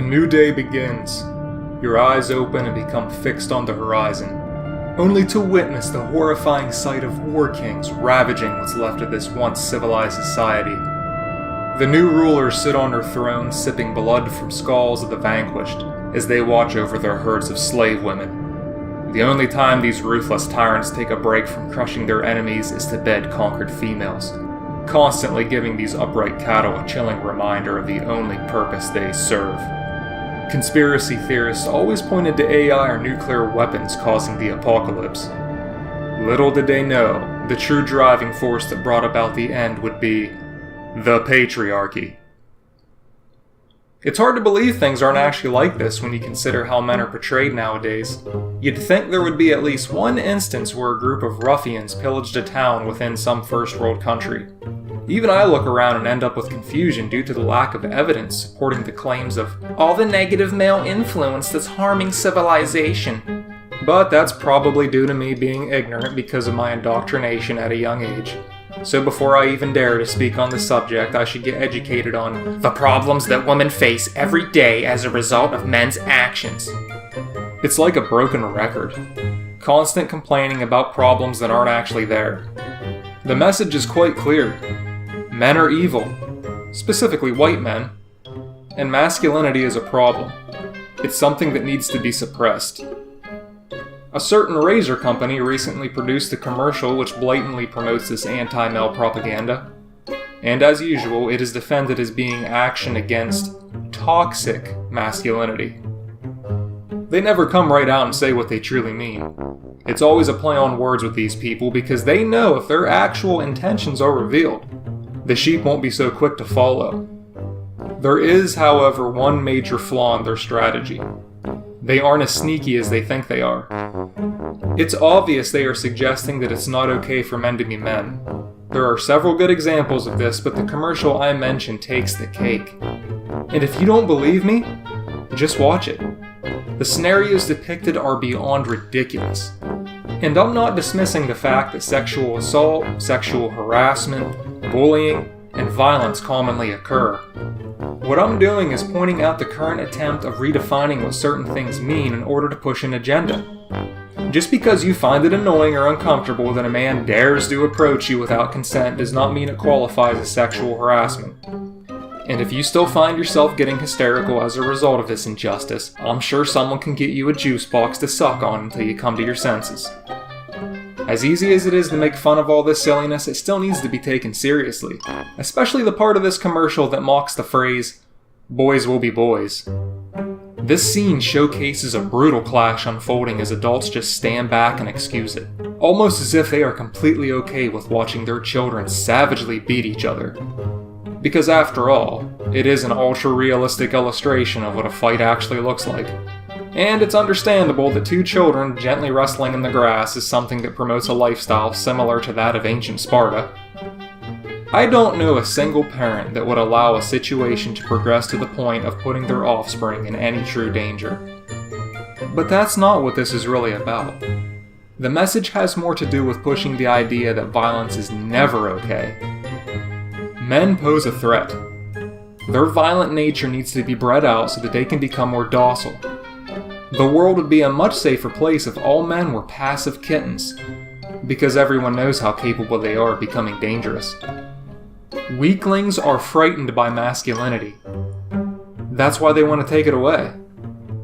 new day begins. Your eyes open and become fixed on the horizon, only to witness the horrifying sight of war kings ravaging what's left of this once civilized society. The new rulers sit on their thrones sipping blood from skulls of the vanquished as they watch over their herds of slave women. The only time these ruthless tyrants take a break from crushing their enemies is to bed conquered females, constantly giving these upright cattle a chilling reminder of the only purpose they serve. Conspiracy theorists always pointed to AI or nuclear weapons causing the apocalypse. Little did they know, the true driving force that brought about the end would be the patriarchy. It's hard to believe things aren't actually like this when you consider how men are portrayed nowadays. You'd think there would be at least one instance where a group of ruffians pillaged a town within some first world country. Even I look around and end up with confusion due to the lack of evidence supporting the claims of all the negative male influence that's harming civilization. But that's probably due to me being ignorant because of my indoctrination at a young age. So before I even dare to speak on the subject, I should get educated on the problems that women face every day as a result of men's actions. It's like a broken record. Constant complaining about problems that aren't actually there. The message is quite clear. Men are evil, specifically white men, and masculinity is a problem. It's something that needs to be suppressed. A certain razor company recently produced a commercial which blatantly promotes this anti-male propaganda, and as usual, it is defended as being action against toxic masculinity. They never come right out and say what they truly mean. It's always a play on words with these people because they know if their actual intentions are revealed, the sheep won't be so quick to follow. There is, however, one major flaw in their strategy. They aren't as sneaky as they think they are. It's obvious they are suggesting that it's not okay for men to be men. There are several good examples of this, but the commercial I mentioned takes the cake. And if you don't believe me, just watch it. The scenarios depicted are beyond ridiculous. And I'm not dismissing the fact that sexual assault, sexual harassment, bullying, and violence commonly occur. What I'm doing is pointing out the current attempt of redefining what certain things mean in order to push an agenda. Just because you find it annoying or uncomfortable that a man dares to approach you without consent does not mean it qualifies as sexual harassment. And if you still find yourself getting hysterical as a result of this injustice, I'm sure someone can get you a juice box to suck on until you come to your senses. As easy as it is to make fun of all this silliness, it still needs to be taken seriously, especially the part of this commercial that mocks the phrase, "boys will be boys." This scene showcases a brutal clash unfolding as adults just stand back and excuse it, almost as if they are completely okay with watching their children savagely beat each other. Because after all, it is an ultra-realistic illustration of what a fight actually looks like. And it's understandable that two children gently wrestling in the grass is something that promotes a lifestyle similar to that of ancient Sparta. I don't know a single parent that would allow a situation to progress to the point of putting their offspring in any true danger. But that's not what this is really about. The message has more to do with pushing the idea that violence is never okay. Men pose a threat. Their violent nature needs to be bred out so that they can become more docile. The world would be a much safer place if all men were passive kittens, because everyone knows how capable they are of becoming dangerous. Weaklings are frightened by masculinity. That's why they want to take it away.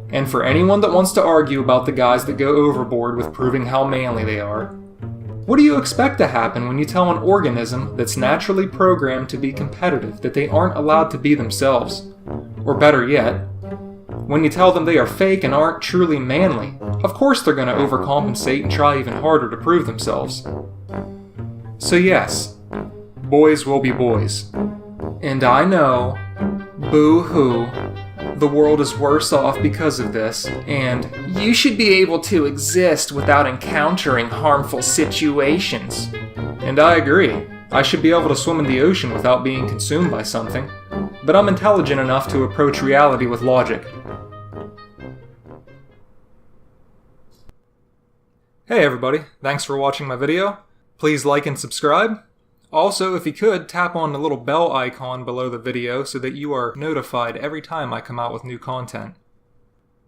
And for anyone that wants to argue about the guys that go overboard with proving how manly they are, what do you expect to happen when you tell an organism that's naturally programmed to be competitive that they aren't allowed to be themselves? Or better yet, when you tell them they are fake and aren't truly manly, of course they're going to overcompensate and try even harder to prove themselves. So yes, boys will be boys. And I know, boo-hoo, the world is worse off because of this, and you should be able to exist without encountering harmful situations. And I agree. I should be able to swim in the ocean without being consumed by something. But I'm intelligent enough to approach reality with logic. Hey everybody, thanks for watching my video. Please like and subscribe. Also, if you could, tap on the little bell icon below the video so that you are notified every time I come out with new content.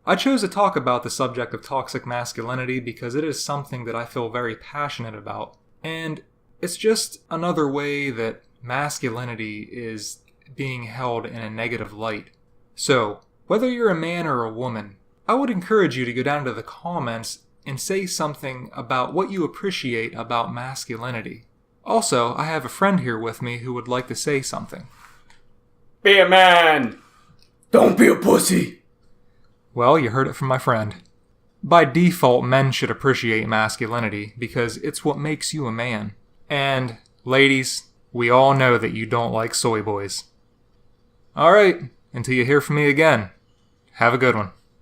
I chose to talk about the subject of toxic masculinity because it is something that I feel very passionate about. And it's just another way that masculinity is being held in a negative light. So, whether you're a man or a woman, I would encourage you to go down to the comments and say something about what you appreciate about masculinity. Also, I have a friend here with me who would like to say something. Be a man! Don't be a pussy! Well, you heard it from my friend. By default, men should appreciate masculinity because it's what makes you a man. And, ladies, we all know that you don't like soy boys. Alright, until you hear from me again, have a good one.